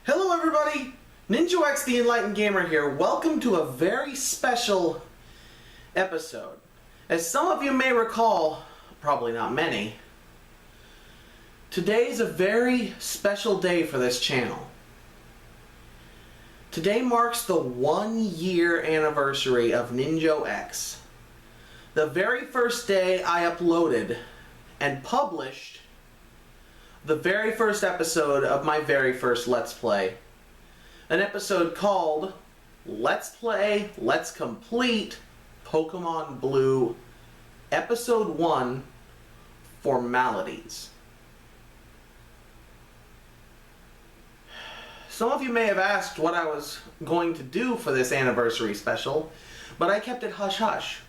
Hello everybody! NinjaX the Enlightened Gamer here. Welcome to a very special episode. As some of you may recall, probably not many, today is a very special day for this channel. Today marks the 1-year anniversary of NinjaX. The very first day I uploaded and published the very first episode of my very first Let's Play. An episode called Let's Play, Let's Complete Pokemon Blue Episode 1 Formalities. Some of you may have asked what I was going to do for this anniversary special, but I kept it hush-hush.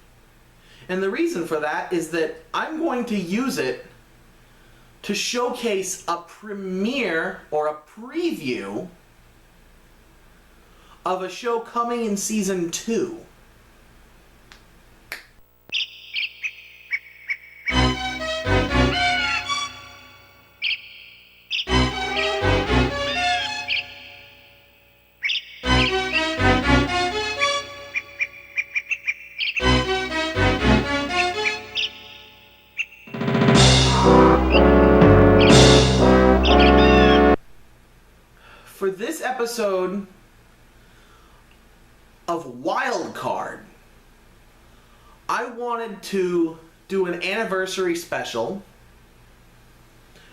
And the reason for that is that I'm going to use it to showcase a premiere or a preview of a show coming in Season 2. For this episode of Wild Card, I wanted to do an anniversary special.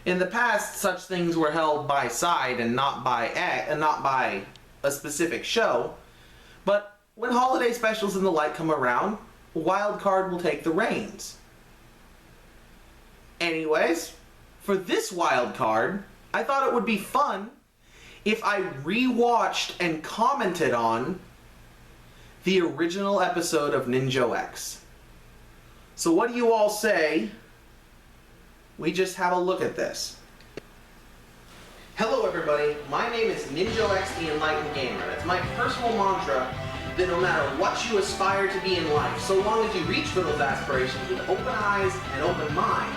In the past, such things were held by side and not by a specific show. But when holiday specials and the like come around, Wild Card will take the reins. Anyways, for this Wild Card, I thought it would be fun if I rewatched and commented on the original episode of NinjaX. So what do you all say we just have a look at this? Hello everybody, my name is NinjaX the Enlightened Gamer. It's my personal mantra that no matter what you aspire to be in life, so long as you reach for those aspirations with open eyes and open mind,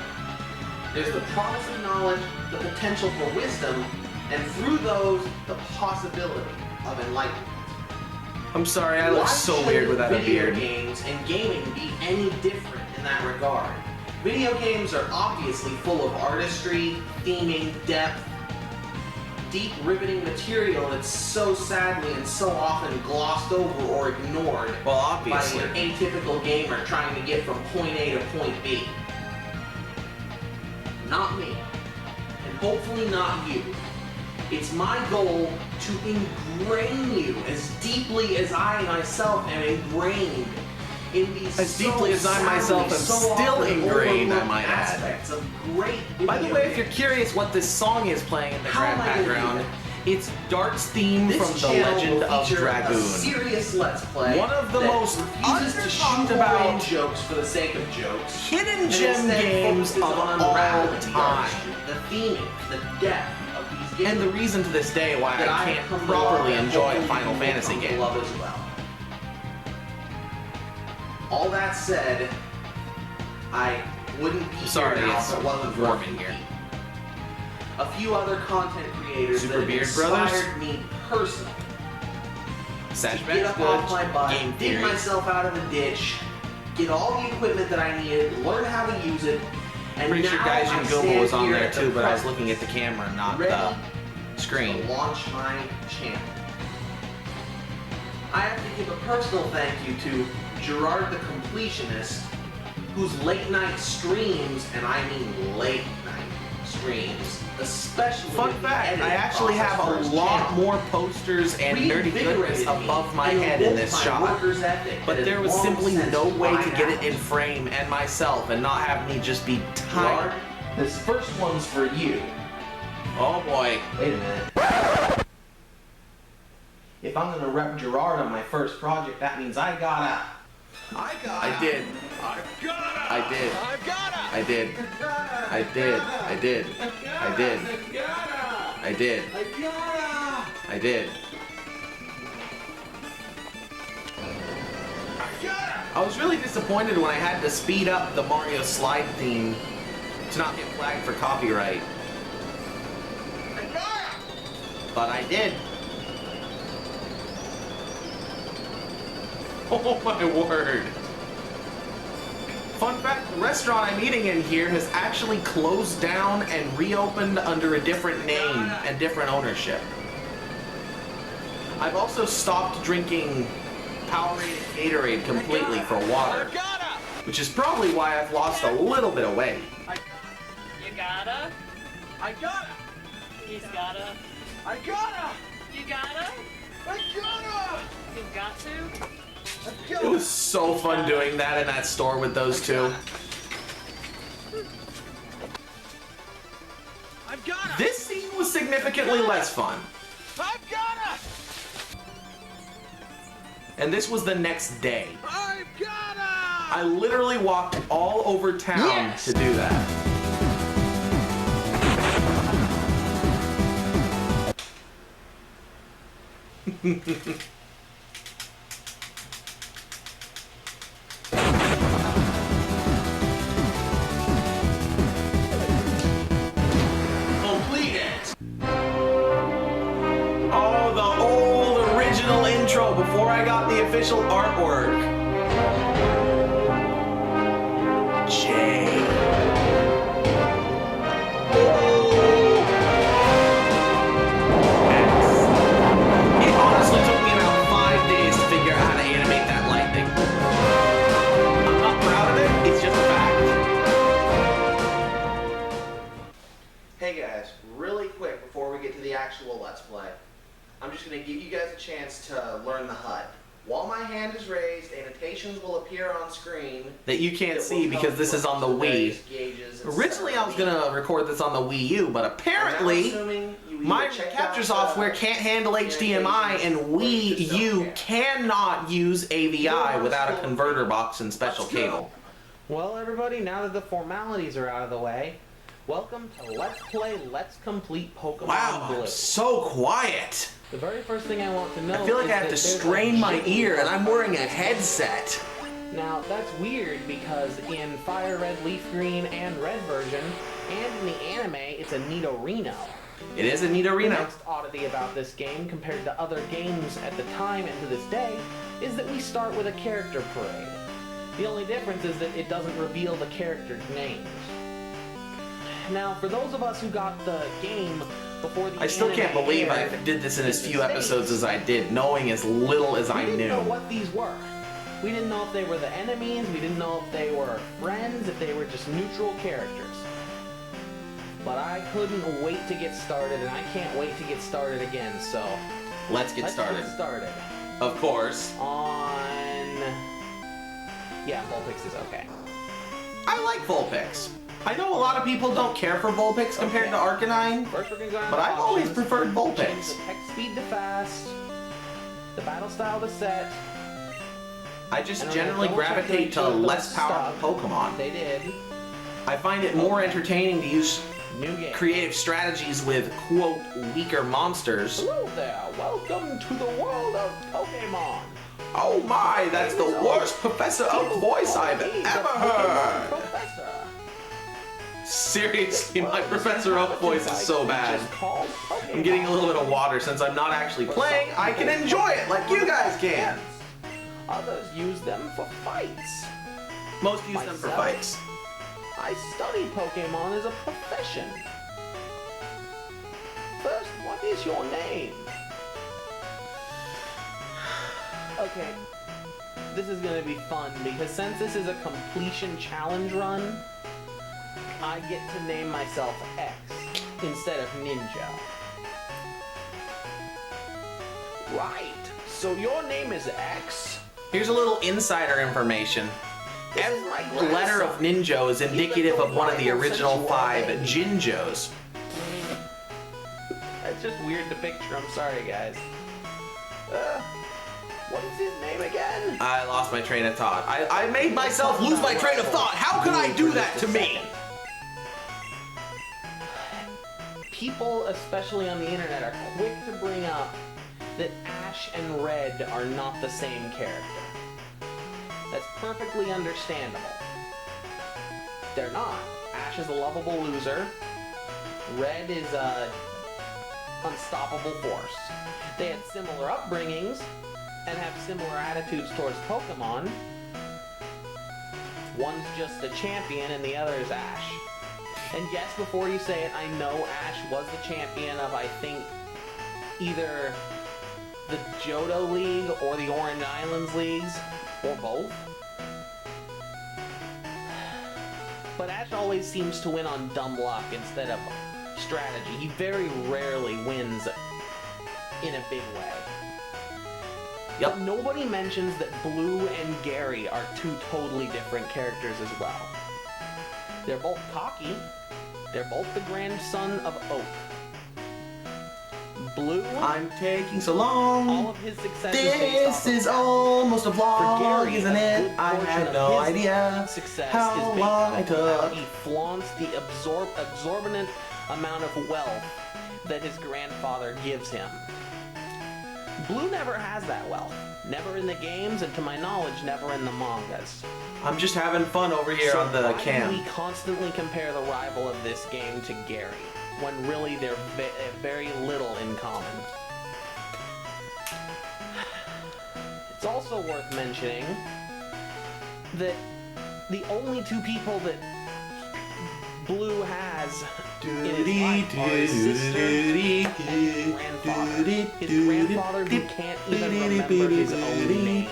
there's the promise of knowledge, the potential for wisdom, and through those, the possibility of enlightenment. I'm sorry, I look so weird without a beard. Video games and gaming be any different in that regard? Video games are obviously full of artistry, theming, depth, deep riveting material that's so sadly and so often glossed over or ignored by an atypical gamer trying to get from point A to point B. Not me, and hopefully not you. It's my goal to ingrain you as deeply as I myself am ingrained in these as deeply as I myself am still ingrained, I might add. By the way, if you're curious what this song is playing in the background, it's Dart's theme from The Legend of Dragoon. Serious Let's Play. One of the most undertalked about jokes for the sake of jokes. Hidden gem games of all time. The theming, the depth. And the reason to this day why I can't properly enjoy a Final Fantasy game. As well. All that said, I wouldn't be here now if it wasn't warm in here. A few other content creators that inspired me personally. Get up off my butt, dig myself out of the ditch, get all the equipment that I needed, learn how to use it. And pretty sure Gaijin Gobo was on there too, but I was looking at the camera, not the screen. To launch my channel. I have to give a personal thank you to Gerard the Completionist, whose late night streams, and I mean late night streams, especially fun fact, I actually have a lot more posters and nerdy goodness above my head in this shop, but there was simply no way to get it in frame and myself and not have me just be tired. This first one's for you. Oh boy. Wait a minute. If I'm gonna rep Gerard on my first project, that means I did. I was really disappointed when I had to speed up the Mario slide theme to not get flagged for copyright. But I did. Oh my word. Fun fact, the restaurant I'm eating in here has actually closed down and reopened under a different name and different ownership. I've also stopped drinking Powerade Gatorade completely for water, which is probably why I've lost a little bit of weight. You gotta? I gotta! He's gotta? I gotta! You gotta? I gotta! You got to? It was so fun doing that in that store with those two. I've gotta! This scene was significantly less fun. I've gotta! And this was the next day. I've gotta! I literally walked all over town to do that. Complete it! Oh, the old original intro before I got the official artwork. Jay. It honestly took me about 5 days to figure out how to animate that lightning. I'm not proud of it, it's just a fact. Hey guys, really quick before we get to the actual Let's Play, I'm just going to give you guys a chance to learn the HUD. While my hand is raised, annotations will appear on screen that you can't see because this is on the Wii. Originally I was going to record this on the Wii U, but apparently my capture software can't handle HDMI and Wii U cannot use AVI without a converter box and special cable. Well everybody, now that the formalities are out of the way, welcome to Let's Play Let's Complete Pokemon Blue. I'm so quiet. The very first thing I want to know, I feel like I have to strain my ear and I'm wearing a headset. Now that's weird because in Fire Red, Leaf Green, and Red version, and in the anime, it's a Nidorino. It is a Nidorino. The next oddity about this game compared to other games at the time and to this day is that we start with a character parade. The only difference is that it doesn't reveal the characters' names. Now, for those of us who got the game before the I still can't believe I did this in as few episodes as I did, knowing as little as I knew. We didn't know what these were. We didn't know if they were the enemies, we didn't know if they were friends, if they were just neutral characters. But I couldn't wait to get started, and I can't wait to get started again, so... Let's get started. Of course. Yeah, Vulpix is okay. I like Vulpix. I know a lot of people don't care for Vulpix compared to Arcanine, but I've always preferred Vulpix. The text speed to fast, the battle style to set. I just generally gravitate to less powerful Pokemon. They did. I find it more entertaining to use creative strategies with, quote, weaker monsters. Hello there, welcome to the world of Pokemon. Oh my, that's the worst Professor Oak voice I've ever heard. Seriously, my Professor Oak voice is so bad. I'm getting a little bit of water since I'm not actually playing. I can enjoy it like you guys can. Others use them for fights. Most use them for fights. I study Pokemon as a profession. First, what is your name? Okay, this is gonna be fun because since this is a completion challenge run, I get to name myself X instead of Ninja. Right, so your name is X? Here's a little insider information. Every letter of Ninja is indicative of one of the original 5 Jinjos. That's just weird to picture, I'm sorry guys. What is his name again? I lost my train of thought. I made myself lose my train of thought. How could I do that to me? People, especially on the internet, are quick to bring up that Ash and Red are not the same character. That's perfectly understandable. They're not. Ash is a lovable loser. Red is a unstoppable force. They had similar upbringings and have similar attitudes towards Pokemon. One's just a champion and the other is Ash. And yes, before you say it, I know Ash was the champion of, I think, either the Johto League or the Orange Islands Leagues, or both. But Ash always seems to win on dumb luck instead of strategy. He very rarely wins in a big way. Yep. But nobody mentions that Blue and Gary are two totally different characters as well. They're both cocky. They're both the grandson of Oak. Blue, I'm taking so long. all of his success is based off This of is that. almost a For vlog, Gary, isn't a it? good I portion had of no his idea success how is based long I off of how took. he flaunts the exorbitant amount of wealth that his grandfather gives him. Blue never has that wealth. Never in the games, and to my knowledge, never in the mangas. I'm just having fun over here So on the why do cam. we constantly compare the rival of this game to Gary, when really they're very little in common? It's also worth mentioning that the only two people that Blue has in his life are his sister and his grandfather. His grandfather who can't even remember his own name.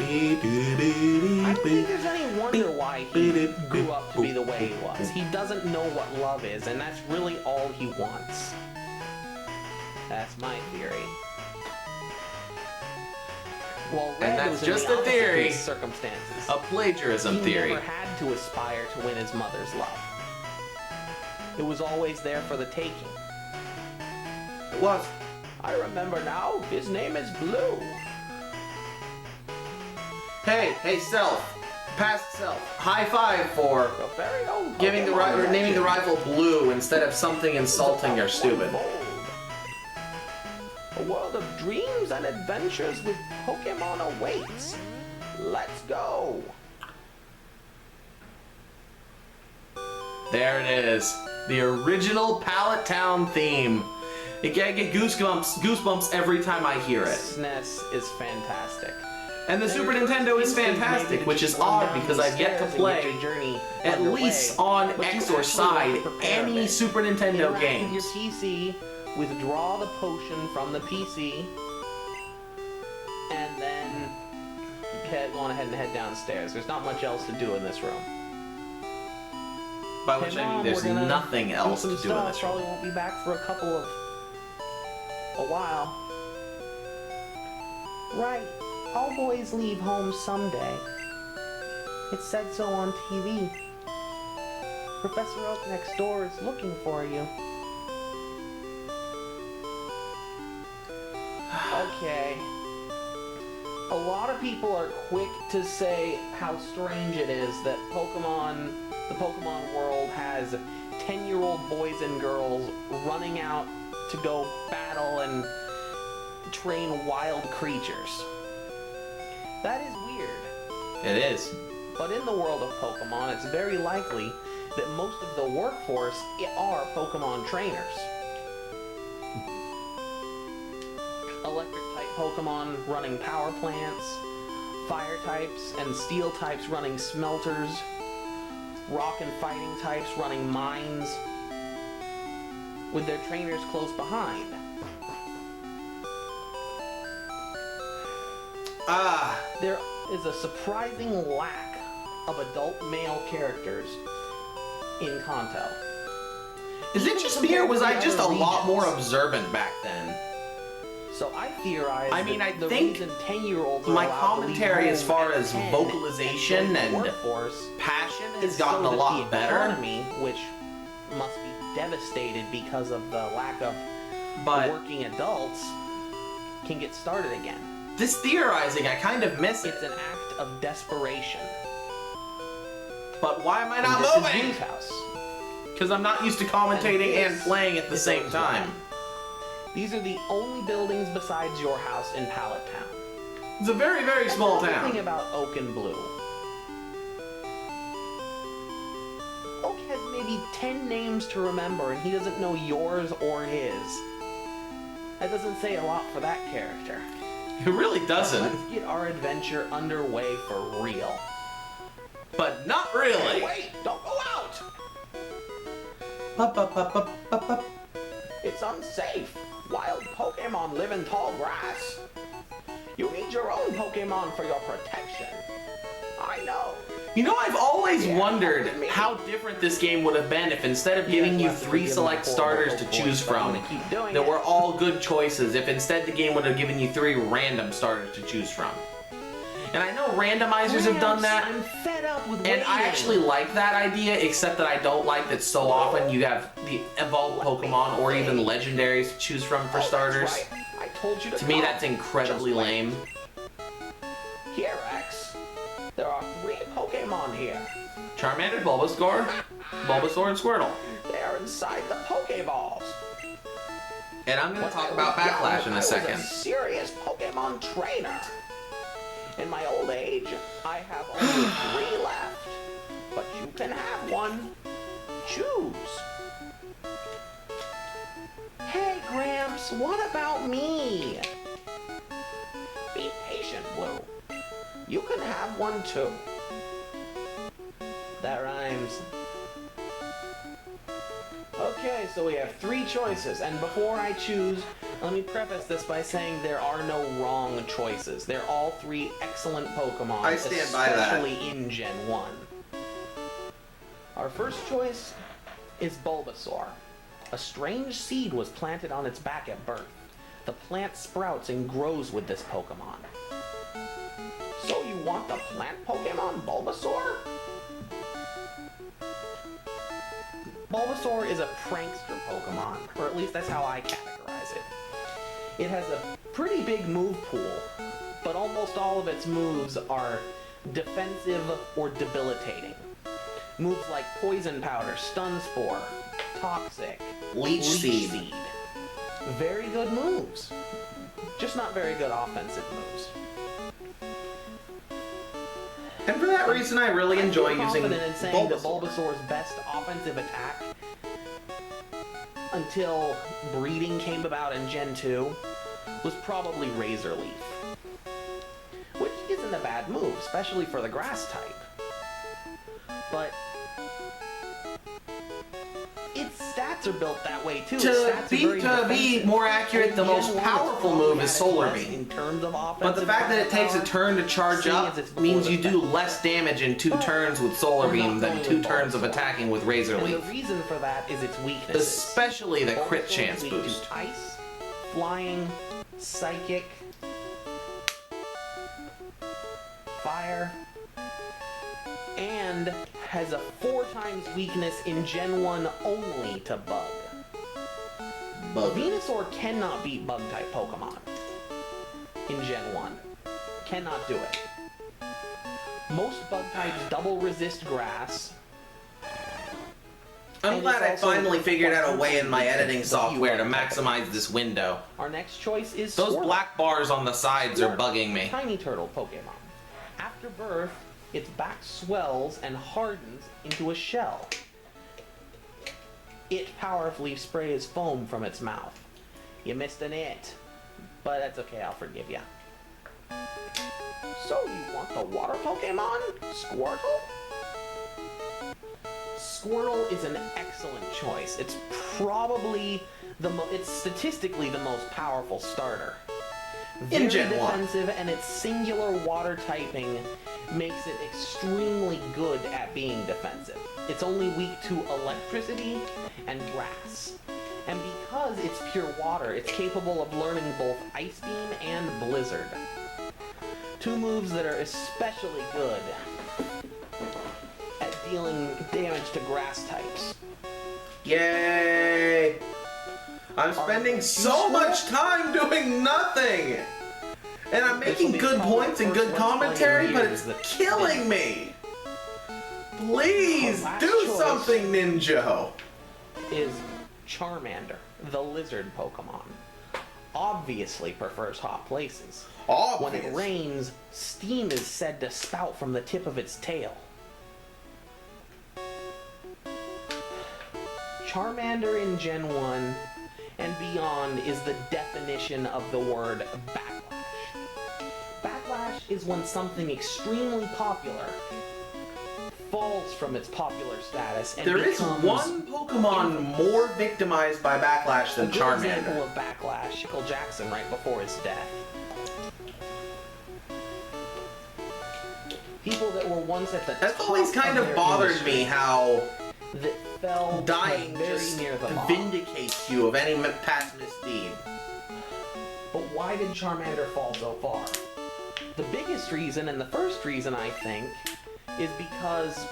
I don't think there's any wonder why he grew up to be the way he was. He doesn't know what love is, and that's really all he wants. That's my theory. Well, Red And that's was in just the a opposite theory. case circumstances. A plagiarism He theory. never had to aspire to win his mother's love. It was always there for the taking. It was. I remember now, his name is Blue. Hey, self. Past self. High five for The very own giving the Pokemon or naming the legend. rival Blue instead of something insulting or stupid. A world of dreams and adventures with Pokemon awaits. Let's go. There it is. The original Pallet Town theme. I get goosebumps every time I hear it. SNES is fantastic. And the Super Nintendo is fantastic, which is odd because I've yet to play at least on X or Side any Super Nintendo Interact with games. your PC, withdraw the potion from the PC, and then go on ahead and head downstairs. There's not much else to do in this room. By which Hey, I mean Mom, there's we're gonna nothing else to some do in stuff. this room. Probably won't be back for a while. Right. All boys leave home someday. It said so on TV. Professor Oak next door is looking for you. Okay. A lot of people are quick to say how strange it is that the Pokemon world has 10-year-old boys and girls running out to go battle and train wild creatures. That is weird. It is. But in the world of Pokemon, it's very likely that most of the workforce are Pokemon trainers. Electric-type Pokemon running power plants, fire types and steel types running smelters, rock and fighting types running mines, with their trainers close behind. There is a surprising lack of adult male characters in Kanto. Is it just me or was I just a lot more observant back then? So I theorize I mean, that I the think reason 10-year-olds are my allowed to leave commentary as home far at as 10 vocalization and and join the workforce Passion is has gotten so a that lot the better, economy, which must be devastated because of the lack of but working adults, can get started again. this theorizing, I kind of miss it. It's an act of desperation. But why am I not And this is moving? Blue's house. Because I'm not used to commentating and this playing at the is same Oak's time. home. These are the only buildings besides your house in Pallet Town. It's a very, very small Another thing town. about Oak and Blue. Oak has maybe 10 names to remember, and he doesn't know yours or his. That doesn't say a lot for that character. It really doesn't. Let's get our adventure underway for real. But not really. Wait, don't go out! Ba-ba-ba-ba-ba-ba. It's unsafe. Wild Pokemon live in tall grass. You need your own Pokemon for your protection. I know. You know, I've always wondered how different this game would have been if instead of giving you 3 select starters to choose from, that were all good choices, if instead the game would have given you 3 random starters to choose from. And I know randomizers have done that, I'm fed up with and I actually like that idea, except that I don't like that so often you have the evolved Pokemon or even legendaries to choose from for starters. I told you To me, that's incredibly lame. Here, Rex. There are 3 Pokemon here. Charmander, Bulbasaur, and Squirtle. They are inside the Pokeballs. And I'm going to talk about Backlash in a second. I was a serious Pokemon trainer. In my old age, I have only 3 left. But you can have one. Choose. Hey, Gramps, what about me? Be patient, Blue. You can have one too. That rhymes. Okay, so we have 3 choices, and before I choose, let me preface this by saying there are no wrong choices. They're all 3 excellent Pokemon, I stand by that. especially in Gen 1. Our first choice is Bulbasaur. A strange seed was planted on its back at birth. The plant sprouts and grows with this Pokemon. So you want the plant Pokemon Bulbasaur? Bulbasaur is a prankster Pokemon, or at least that's how I categorize it. It has a pretty big move pool, but almost all of its moves are defensive or debilitating. Moves like Poison Powder, Stun Spore, Toxic, Leech Seed. Very good moves. Just not very good offensive moves. And for that reason, I really enjoy I'm using confident in saying that Bulbasaur. Bulbasaur's best offensive attack until breeding came about in Gen 2 was probably Razor Leaf. Which isn't a bad move, especially for the grass type. But its stats are built that way too. Its stats are very To be defensive. more accurate, the In Gen most 1, it's powerful probably move is at its Solar best Beam. in terms of offensive But the fact that it takes a firepower, turn to charge seeing up as it's before means the you do fact. less damage in 2 turns with Solar We're not Beam than going 2 with turns of Bulbasaur. attacking with Razor And the Leaf. reason for that is its weaknesses. Especially the crit Bulbasaur is chance weak to boost. Ice, Flying, Psychic, Fire, and has a 4 times weakness in Gen 1 only to Bug. Venusaur cannot beat Bug-type Pokemon in Gen 1. Cannot do it. Most Bug types double resist Grass. I'm And glad it's I also finally figured out a way in my editing the software to Hero type. maximize this window. Our next choice is Those Squirtle. black bars on the sides are bugging me. Tiny turtle Pokemon. After birth, its back swells and hardens into a shell. It powerfully sprays foam from its mouth. You missed an it, but that's okay, I'll forgive you. So you want the water Pokemon? Squirtle? Squirtle is an excellent choice. It's probably it's statistically the most powerful starter. In Very Gen 1. defensive, and its singular water typing makes it extremely good at being defensive. It's only weak to electricity and grass. And because it's pure water, it's capable of learning both Ice Beam and Blizzard. 2 moves that are especially good at dealing damage to grass types. Yay! I'm spending so much time doing nothing! And I'm making good points and good commentary, but it's killing me! Please, do something, Ninja! Is Charmander, the lizard Pokemon. Obviously prefers hot places. When it Obvious. rains, steam is said to spout from the tip of its tail. Charmander in Gen 1 and beyond is the definition of the word backlash. Backlash is when something extremely popular falls from its popular status and There is becomes one Pokemon more victimized by backlash than a good example Charmander. of backlash, Michael Jackson right before his death. People that were once at the That's top always kind of of their bothered industry me how that fell dying very just near the bottom. vindicates you of any past misdeed. But why did Charmander fall so far? The biggest reason, and the first reason I think, is because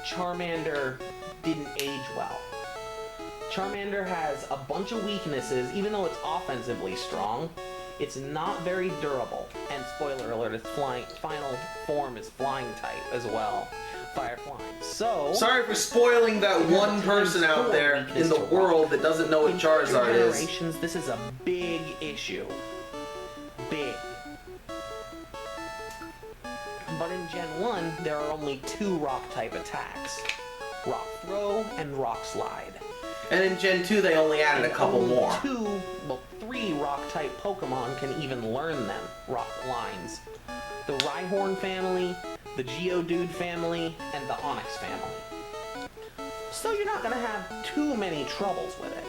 Charmander didn't age well. Charmander has a bunch of weaknesses, even though it's offensively strong. It's not very durable, and spoiler alert, its final form is flying type as well. Fire flying. So, Sorry for spoiling that one person out there in the world that doesn't know what in future Charizard is. generations, this is a big issue. Big. But in Gen 1, there are only 2 rock-type attacks. Rock Throw and Rock Slide. And in Gen 2 they only added a couple Only more. 3 rock-type Pokemon can even learn them, rock lines. The Rhyhorn family, the Geodude family, and the Onix family. So you're not gonna have too many troubles with it.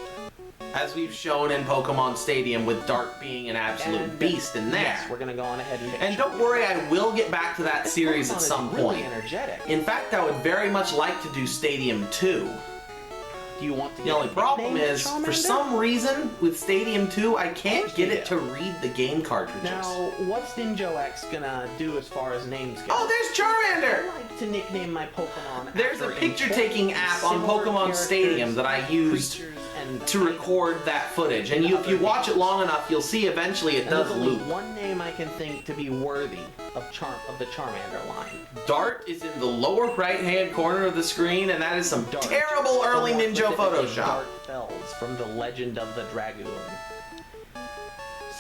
As we've shown in Pokemon Stadium with Dart being an absolute And, beast in there. Yes, we're gonna go on ahead and pick And don't worry, I will get back to that This series Pokemon at is some really point. energetic. In fact, I would very much like to do Stadium 2. Do you want to The get only a problem nickname is, to for Charmander? some reason, with Stadium 2, I can't course get you it do. to read the game cartridges. Now, what's Ninja-X gonna do as far as names go? Oh, there's I Charmander! like to nickname my Pokemon There's a after picture-taking important app on similar Pokemon Stadium characters, that I used creatures, and to record that footage. And if you watch it long enough, you'll see eventually it And does there's only loop. one name I can think to be worthy of the Charmander line. Dart is in the lower right-hand corner of the screen, and that is some Dart. terrible early More Ninja specifically, Photoshop. Dart Fells from The Legend of the Dragoon.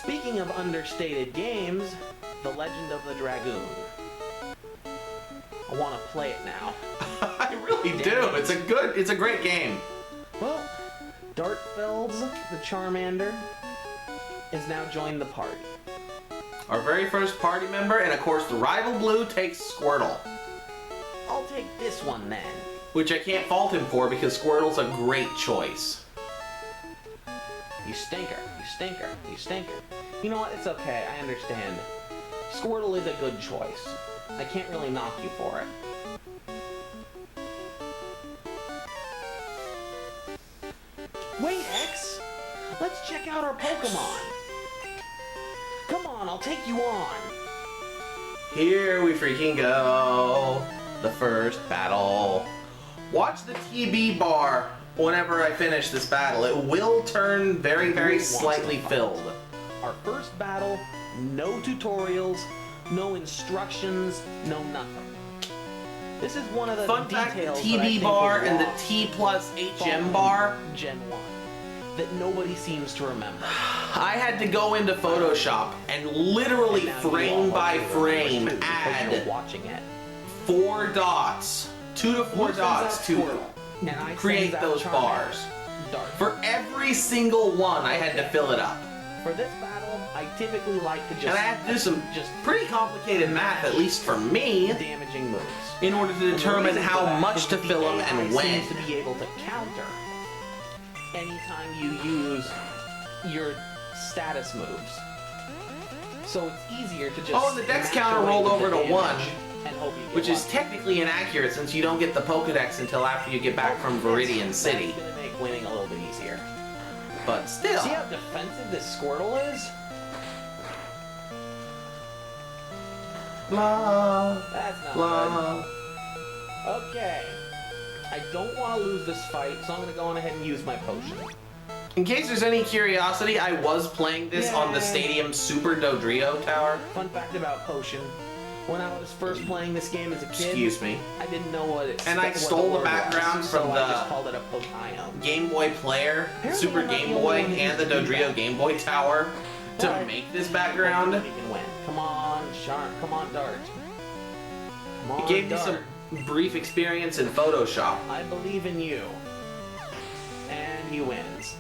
Speaking of understated games, The Legend of the Dragoon. I want to play it now. I really do. It's a great game. Well, Dartfelds, the Charmander, has now joined the party. Our very first party member, and of course the rival blue takes Squirtle. I'll take this one then. Which I can't fault him for because Squirtle's a great choice. You stinker, you stinker, you stinker. You know what? It's okay, I understand. Squirtle is a good choice. I can't really knock you for it. Wait, X! Let's check out our Pokemon! Come on, I'll take you on! Here we freaking go. The first battle. Watch the TB bar whenever I finish this battle. It will turn very, very slightly filled. Our first battle, no tutorials, no instructions, no nothing. This is one of the Fun fact, the details that I TB think bar was and the lost T plus HM following bar, Gen 1 that nobody seems to remember. I had to go into Photoshop and literally Now you all frame by must remember frame too, because you're add watching it. 4 dots, 2 to 4 Who sends dots out to Squirtle? And I create sends out those Charmander. bars. Dart. For every single one, I had to fill it up. For this battle, I typically like to just And I had to do some just pretty complicated math, at least for me, damaging moves. in order to And the determine reason for how that much is to that fill the them AI and when. seems to be able to counter anytime you use your status moves. So it's easier to just Oh, and the dex match counter away rolled with over the to 1, damage and hope you get which is lucky. technically inaccurate since you don't get the Pokedex until after you get back from Viridian City. That's gonna make winning a little bit easier. But still. See how defensive this Squirtle is? Blah, That's not blah. good. Okay. I don't want to lose this fight, so I'm gonna go on ahead and use my potion. In case there's any curiosity, I was playing this on the Yay. Stadium Super Dodrio Tower. Fun fact about potion. When I was first playing this game as a kid, Excuse me. I didn't know what it And I what stole the word background was, from so the- I just called it a Potion. Game Boy Player, Apparently Super I'm not Game the only Boy, one who and the used to do Dodrio that. Game Boy Tower to But- make this background. You can win. Come on, Shark. Come on, Dart. Come on, It gave me Dart. some brief experience in Photoshop. I believe in you. And he wins.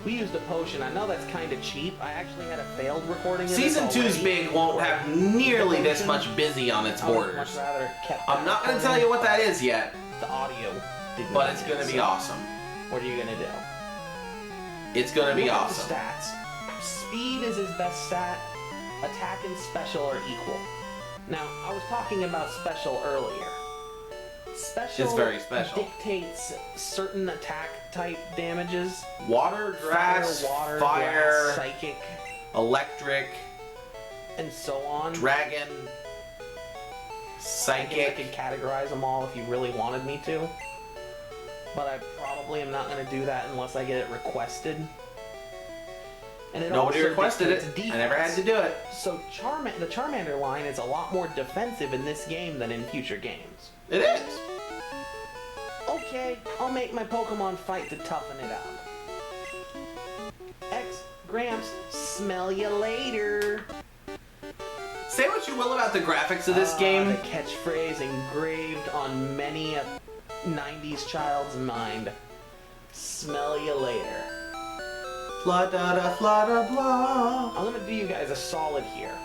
We used a potion. I know that's kind of cheap. I actually had a failed recording of this Season 2's already. big won't have nearly this much busy on its I would borders. much rather kept I'm that not going to recording. tell you what that is yet, The audio didn't but get it's it, going to be so awesome. What are you gonna do? It's going to be Look at awesome. the stats. Speed is his best stat. Attack and special are equal. Now, I was talking about special earlier. Special It's very special. dictates certain attack type damages. Water, grass, water, fire, grass, psychic, electric, and so on. dragon, I psychic. could categorize them all if you really wanted me to. But I probably am not going to do that unless I get it requested. And it Nobody also requested it. dictates I never had to do it. So the Charmander line is a lot more defensive in this game than in future games. It is. Okay, I'll make my Pokemon fight to toughen it up. Gramps, smell you later. Say what you will about the graphics of this game. The catchphrase engraved on many a 90s child's mind. Smell you later. Blah da da blah da blah. I'm gonna do you guys a solid here.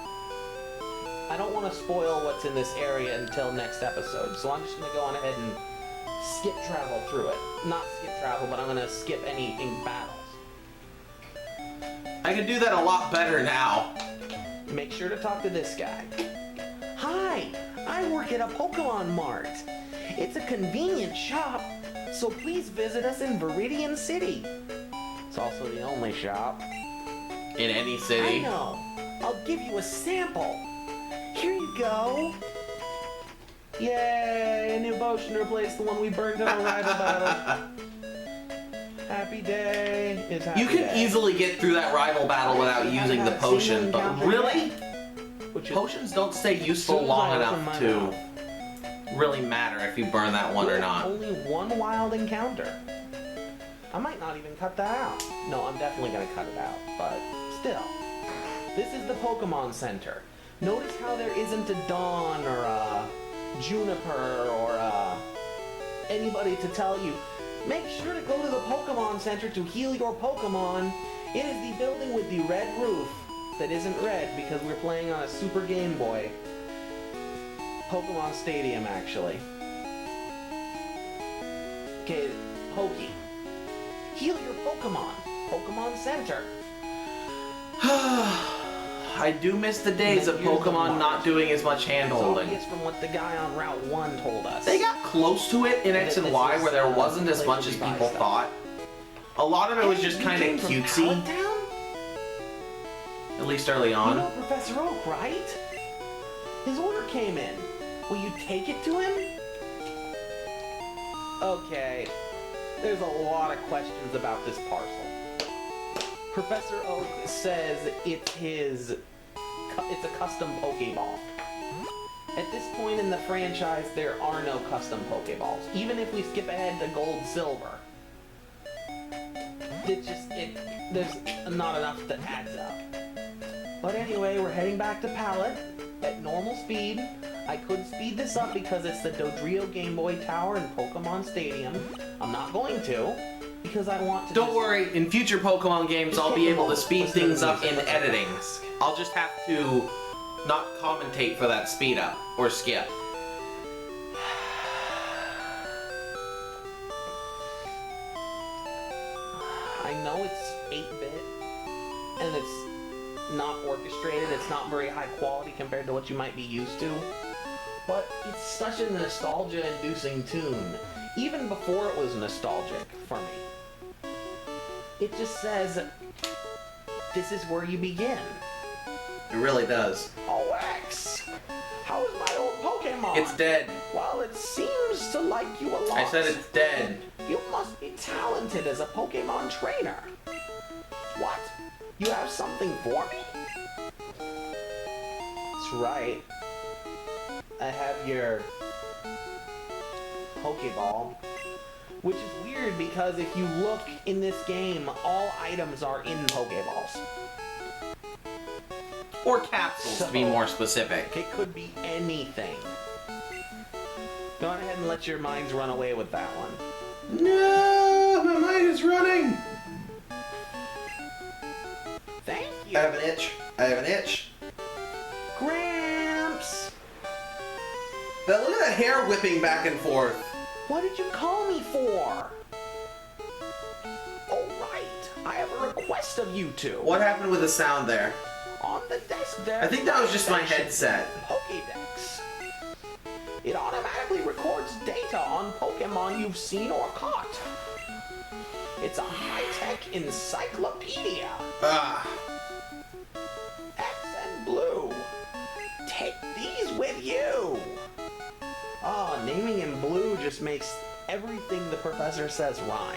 I don't want to spoil what's in this area until next episode, so I'm just gonna go on ahead and skip travel through it. Not skip travel, but I'm gonna skip any battles. I can do that a lot better now. Make sure to talk to this guy. Hi, I work at a Pokemon Mart. It's a convenient shop, so please visit us in Viridian City. It's also the only shop. In any I city. know. I'll give you a sample. Here you go. Yay, a new potion to replace the one we burned in a rival battle. Happy day. It's happy You can day. easily get through that rival battle without using the potion, but really, Which is potions don't stay useful long enough to really matter if you burn that one or not. Only one wild encounter. I might not even cut that out. No, I'm definitely gonna cut it out, but still. This is the Pokemon Center. Notice how there isn't a Dawn or a Juniper or anybody to tell you, make sure to go to the Pokemon Center to heal your Pokemon. It is the building with the red roof that isn't red because we're playing on a Super Game Boy. Pokemon Stadium, actually. Okay, Pokey. Heal your Pokemon. Pokemon Center. I do miss the days of Pokemon not doing as much It's hand-holding. obvious from what the guy on Route 1 told us. They got close to it in X and Y where there wasn't as much as people thought. A lot of it was just kind of cutesy, at least early You on. know Professor Oak, right? His order came in. Will you take it to him? Okay. There's a lot of questions about this parcel. Professor Oak says it's a custom Pokeball. At this point in the franchise, there are no custom Pokeballs. Even if we skip ahead to Gold, Silver, there's not enough that adds up. But anyway, we're heading back to Pallet at normal speed. I could speed this up because it's the Dodrio Game Boy Tower in Pokemon Stadium. I'm not going to, because I want to Don't just- worry, in future Pokemon games I'll be able to speed things up in editing. I'll just have to not commentate for that speed up or skip. I know it's 8-bit, and it's not orchestrated, it's not very high quality compared to what you might be used to, but it's such a nostalgia-inducing tune, even before it was nostalgic for me. It just says, this is where you begin. It really does. Oh, X! How is my old Pokemon? It's dead. Well, it seems to like you a lot. I said it's dead. You must be talented as a Pokemon trainer. What? You have something for me? That's right. I have your Pokeball. Which is weird because if you look in this game, all items are in Pokeballs. Or capsules, to be more specific. It could be anything. Go on ahead and let your minds run away with that one. No, my mind is running. I have an itch. I have an itch. Gramps! Look at that hair whipping back and forth. What did you call me for? Oh, right. I have a request of you two. What happened with the sound there? On the desk there. I think that was just my headset. Pokédex. It automatically records data on Pokemon you've seen or caught. It's a high-tech encyclopedia. Ah. X and Blue. Take these with you. Oh, naming him Blue just makes everything the professor says rhyme.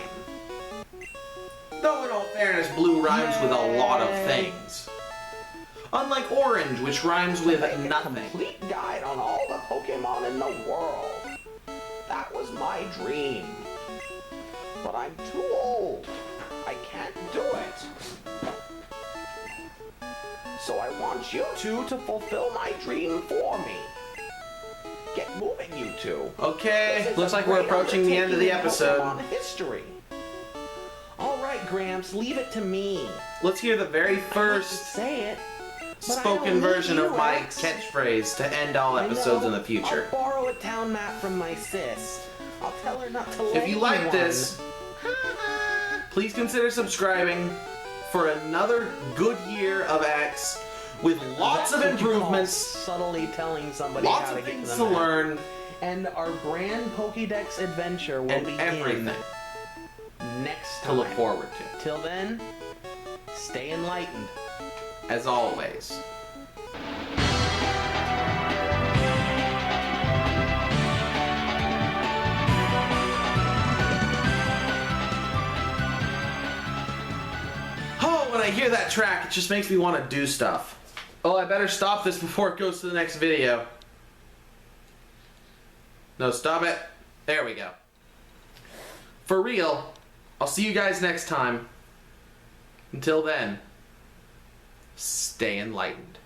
Though in all fairness, blue rhymes with a lot of things. Unlike orange, which rhymes with Make a nothing. complete guide on all the Pokemon in the world. That was my dream. But I'm too old. I can't do it. So I want you two to fulfill my dream for me. Get moving, you two. Okay, This is looks a like we're great approaching the end of the undertaking in episode. Pokemon history. All right, Gramps, leave it to me. Let's hear the very I hate to first say it, but I spoken don't version need of you, my Rex. catchphrase to end all I episodes know. in the future. I'll borrow a town map from my sis. I'll tell her not to let If you like anyone- this, please consider subscribing for another good year of X with lots of That's what you call improvements, subtly telling somebody lots how to of get to things the to map. learn, And our grand Pokédex adventure will and begin everything next to time. look forward to. Till then, stay enlightened. As always. Oh, when I hear that track, it just makes me want to do stuff. Oh, I better stop this before it goes to the next video. No, stop it. There we go. For real, I'll see you guys next time. Until then, stay enlightened.